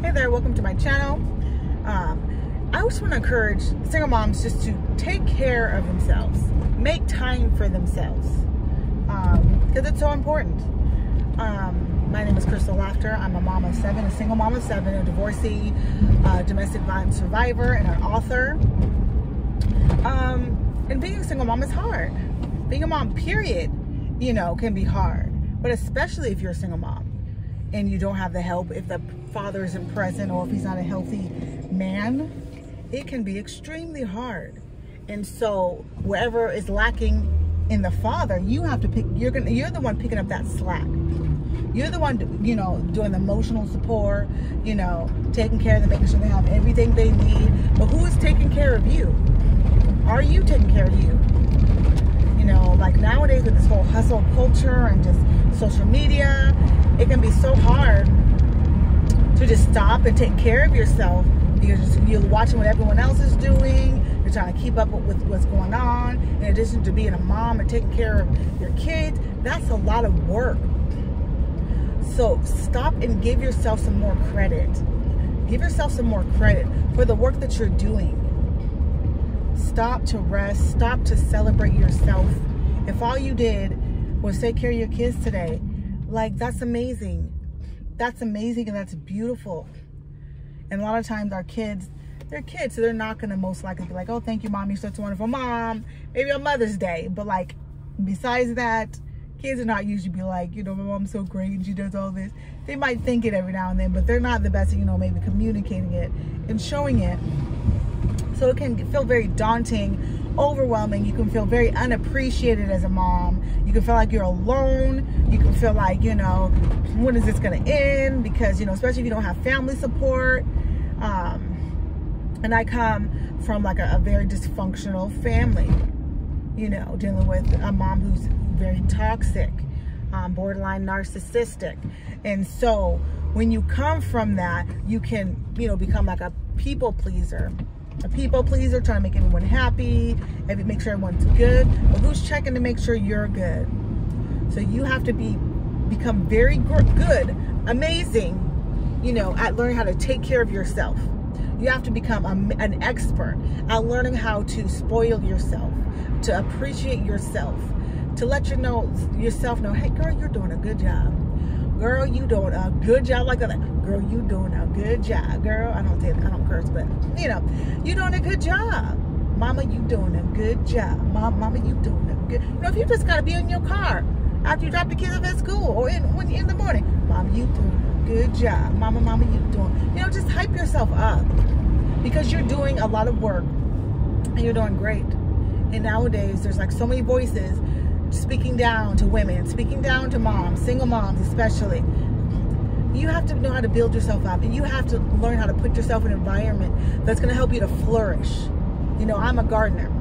Hey there, welcome to my channel. I just want to encourage single moms just to take care of themselves, make time for themselves, because it's so important. My name is Crystal Laughter. I'm a mom of 7, a single mom of 7, a divorcee, domestic violence survivor, and an author. And being a single mom is hard. Being a mom, period, can be hard. But especially if you're a single mom and you don't have the help, if the father isn't present or if he's not a healthy man, it can be extremely hard. And so wherever is lacking in the father, you have to pick, you're the one picking up that slack. You're the one, doing the emotional support, taking care of them, making sure they have everything they need. But who is taking care of you? Are you taking care of you? Like nowadays with this whole hustle culture and just social media, it can be so hard to just stop and take care of yourself because you're watching what everyone else is doing. You're trying to keep up with what's going on. In addition to being a mom and taking care of your kids, that's a lot of work. So stop and give yourself some more credit. Give yourself some more credit for the work that you're doing. Stop to rest. Stop to celebrate yourself. If all you did was take care of your kids today, like, that's amazing. That's amazing and that's beautiful. And a lot of times our kids, they're kids, so they're not going to most likely be like, oh, thank you, Mom, you're such a wonderful mom. Maybe on Mother's Day. But like, besides that, kids are not usually be like, my mom's so great and she does all this. They might think it every now and then, but they're not the best at, maybe communicating it and showing it. So it can feel very daunting, overwhelming. You can feel very unappreciated as a mom. You can feel like you're alone. You can feel like, when is this going to end? Because, especially if you don't have family support. And I come from like a very dysfunctional family, dealing with a mom who's very toxic, borderline narcissistic. And so when you come from that, you can, become like a people pleaser. A people pleaser, trying to make everyone happy, make sure everyone's good. But who's checking to make sure you're good? So you have to become very good, amazing, at learning how to take care of yourself. You have to become an expert at learning how to spoil yourself, to appreciate yourself, to let yourself know, hey, girl, you're doing a good job. Girl, you doing a good job, like that. Girl, you doing a good job. Girl, I don't curse, but you doing a good job. Mama, you doing a good job. Mama, you doing a good. If you just gotta be in your car after you drop the kids off at school or when in the morning, Mama, you doing a good job. Mama, you doing. Just hype yourself up because you're doing a lot of work and you're doing great. And nowadays, there's like so many voices speaking down to women, speaking down to moms, single moms especially. You have to know how to build yourself up, and you have to learn how to put yourself in an environment that's going to help you to flourish. I'm a gardener,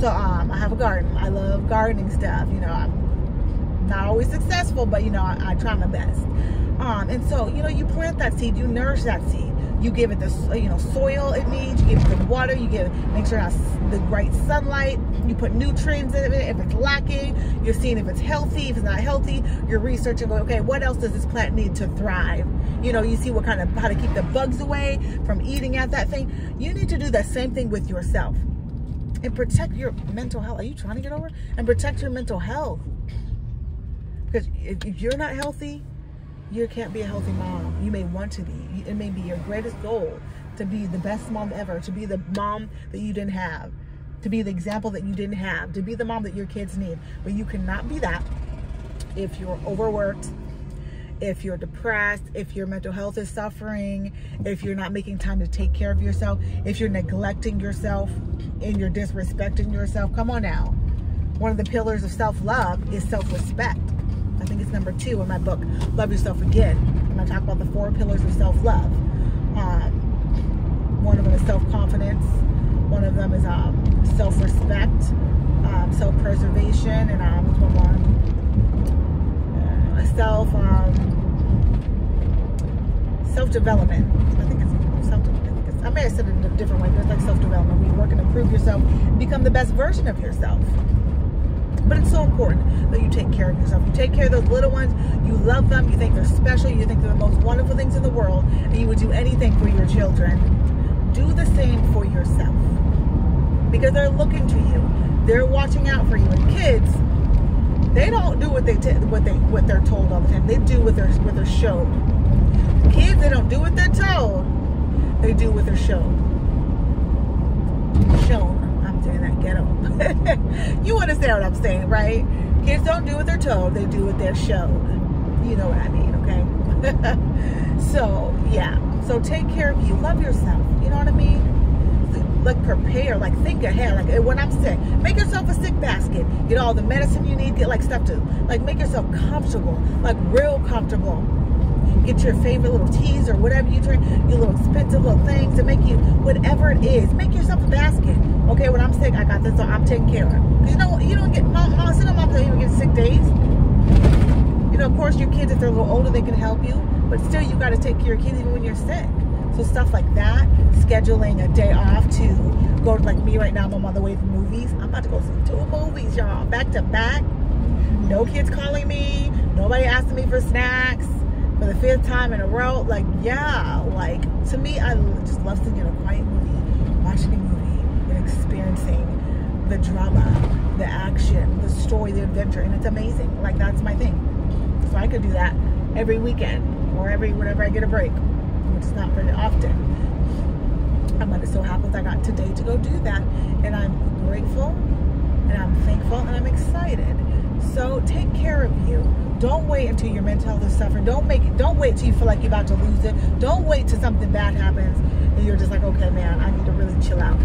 so I have a garden. I love gardening stuff. I'm not always successful, but I try my best. And so you plant that seed, you nourish that seed. You give it the soil it needs. You give it the water. Make sure it has the right sunlight. You put nutrients in it. If it's lacking, you're seeing if it's healthy. If it's not healthy, you're researching. Going, okay, what else does this plant need to thrive? You see how to keep the bugs away from eating at that thing. You need to do the same thing with yourself and protect your mental health. Are you trying to get over? And protect your mental health, because if you're not healthy, you can't be a healthy mom. You may want to be. It may be your greatest goal to be the best mom ever, to be the mom that you didn't have, to be the example that you didn't have, to be the mom that your kids need. But you cannot be that if you're overworked, if you're depressed, if your mental health is suffering, if you're not making time to take care of yourself, if you're neglecting yourself and you're disrespecting yourself. Come on now. One of the pillars of self-love is self-respect. I think it's number 2 in my book, Love Yourself Again. And I talk about the 4 pillars of self-love. One of them is self-confidence. One of them is self-respect, self-preservation, and what's one more? Self-development. I think it's self-development. I may have said it in a different way, but it's like self-development. Where you work and improve yourself, become the best version of yourself. But it's so important that you take care of yourself. You take care of those little ones. You love them. You think they're special. You think they're the most wonderful things in the world. And you would do anything for your children. Do the same for yourself. Because they're looking to you. They're watching out for you. And kids, they don't do what they're told all the time. They do what they're showed. Kids, they don't do what they're told. They do what they're shown. Shown. I'm saying that ghetto. You understand what I'm saying, right? Kids don't do what they're told. They do what they're shown. You know what I mean, okay? So, yeah. So take care of you. Love yourself. You know what I mean? Like prepare, like think ahead. Like when I'm sick, make yourself a sick basket. Get all the medicine you need. Get like stuff to, like make yourself comfortable, like real comfortable. Get your favorite little teas or whatever you drink, your little expensive little things to make you, whatever it is, make yourself a basket. Okay, when I'm sick, I got this, so I'm taking care of it. You know, you don't get, some moms don't even get sick days. You know, of course, your kids, if they're a little older, they can help you, but still, you got to take care of your kids even when you're sick. So stuff like that, scheduling a day off to go to, like me right now, I'm on the way for movies. I'm about to go see 2 movies, y'all, back to back. No kids calling me, nobody asking me for snacks. For the 5th time in a row, like, yeah, like, to me, I just love sitting in a quiet movie, watching a movie, and experiencing the drama, the action, the story, the adventure, and it's amazing. Like, that's my thing. So I could do that every weekend, or whenever I get a break, which is not very often. It so happens I got today to go do that, and I'm grateful, and I'm thankful, and I'm excited. So take care of you. Don't wait until your mental health is suffering. Don't wait till you feel like you're about to lose it. Don't wait till something bad happens and you're just like, okay, man, I need to really chill out.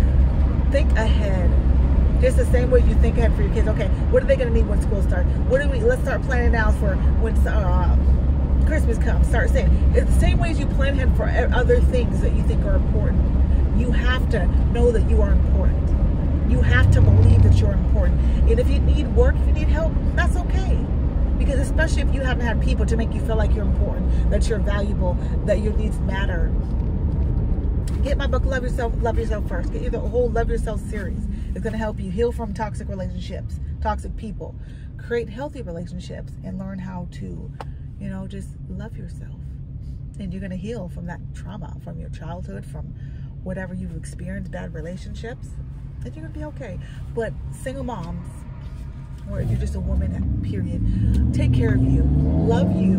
Think ahead. Just the same way you think ahead for your kids. Okay, what are they going to need when school starts? Let's start planning now for when Christmas comes. Start saying it's the same way as you plan ahead for other things that you think are important. You have to know that you are important. You have to believe that you're important. And if you need work, if you need help, that's okay. Because especially if you haven't had people to make you feel like you're important, that you're valuable, that your needs matter. Get my book, Love Yourself First. Get you the whole Love Yourself series. It's going to help you heal from toxic relationships, toxic people, create healthy relationships, and learn how to, you know, just love yourself. And you're going to heal from that trauma, from your childhood, from whatever you've experienced, bad relationships, and you're going to be okay. But single moms, or if you're just a woman, period, take care of you, love you,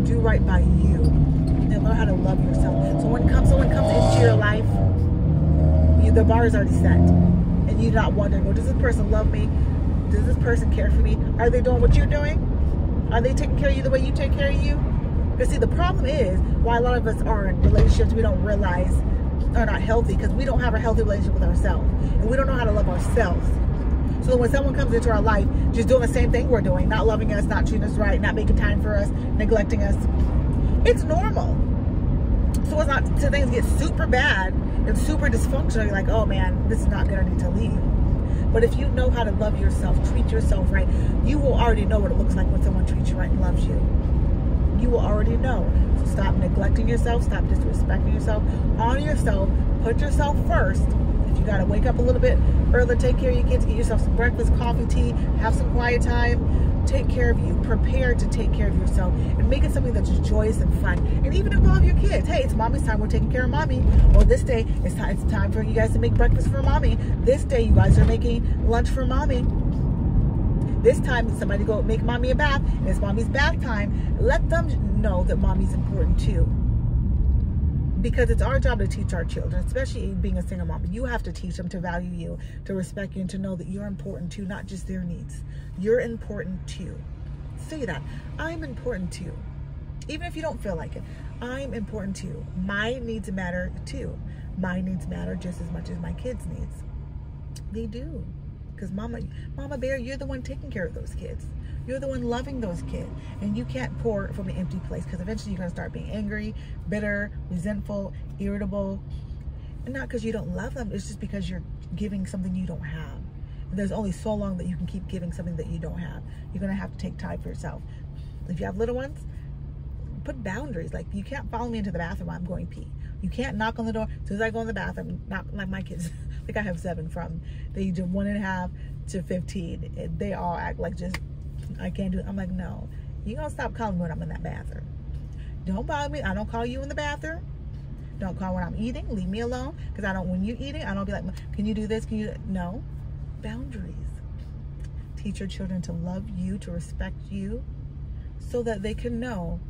do right by you, and learn how to love yourself. So when someone comes into your life, the bar is already set, and you're not wondering, well, does this person love me? Does this person care for me? Are they doing what you're doing? Are they taking care of you the way you take care of you? Because see, the problem is why a lot of us are in relationships we don't realize are not healthy, because we don't have a healthy relationship with ourselves, and we don't know how to love ourselves. So when someone comes into our life just doing the same thing we're doing, not loving us, not treating us right, not making time for us, neglecting us, it's normal. So it's not till things get super bad and super dysfunctional, you're like, oh man, this is not good, I need to leave. But if you know how to love yourself, treat yourself right, you will already know what it looks like when someone treats you right and loves you. You will already know. So stop neglecting yourself, stop disrespecting yourself, honor yourself, put yourself first. If you gotta wake up a little bit early, take care of your kids, get yourself some breakfast, coffee, tea, have some quiet time, take care of you, prepare to take care of yourself, and make it something that's joyous and fun. And even involve your kids. Hey, it's mommy's time, we're taking care of mommy. Or this day, it's time for you guys to make breakfast for mommy. This day, you guys are making lunch for mommy. This time, somebody go make mommy a bath, and it's mommy's bath time. Let them know that mommy's important too. Because it's our job to teach our children, especially being a single mom. You have to teach them to value you, to respect you, and to know that you're important too, not just their needs. You're important too. Say that. I'm important too. Even if you don't feel like it, I'm important too. My needs matter too. My needs matter just as much as my kids' needs. They do. Because Mama Bear, you're the one taking care of those kids. You're the one loving those kids. And you can't pour from an empty place, because eventually you're going to start being angry, bitter, resentful, irritable. And not because you don't love them. It's just because you're giving something you don't have. And there's only so long that you can keep giving something that you don't have. You're going to have to take time for yourself. If you have little ones, put boundaries. Like, you can't follow me into the bathroom while I'm going pee. You can't knock on the door. As soon as I go in the bathroom, not like my kids. I think I have 7 from the age of 1.5 to 15. They all act like just, I can't do it. I'm like, no, you gonna stop calling me when I'm in that bathroom. Don't bother me. I don't call you in the bathroom. Don't call when I'm eating. Leave me alone. Because I don't, when you're eating, I don't be like, can you do this? Can you? No. Boundaries. Teach your children to love you, to respect you, so that they can know,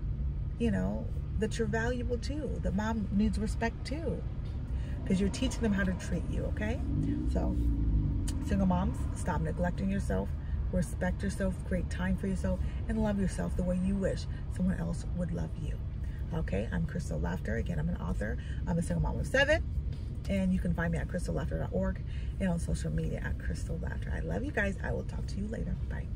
you know, that you're valuable too. That mom needs respect too. Because you're teaching them how to treat you, okay? So, single moms, stop neglecting yourself. Respect yourself, create time for yourself, and love yourself the way you wish someone else would love you. Okay, I'm Crystal Laughter. Again, I'm an author. I'm a single mom of 7. And you can find me at crystallaughter.org and on social media at Crystal Laughter. I love you guys. I will talk to you later. Bye.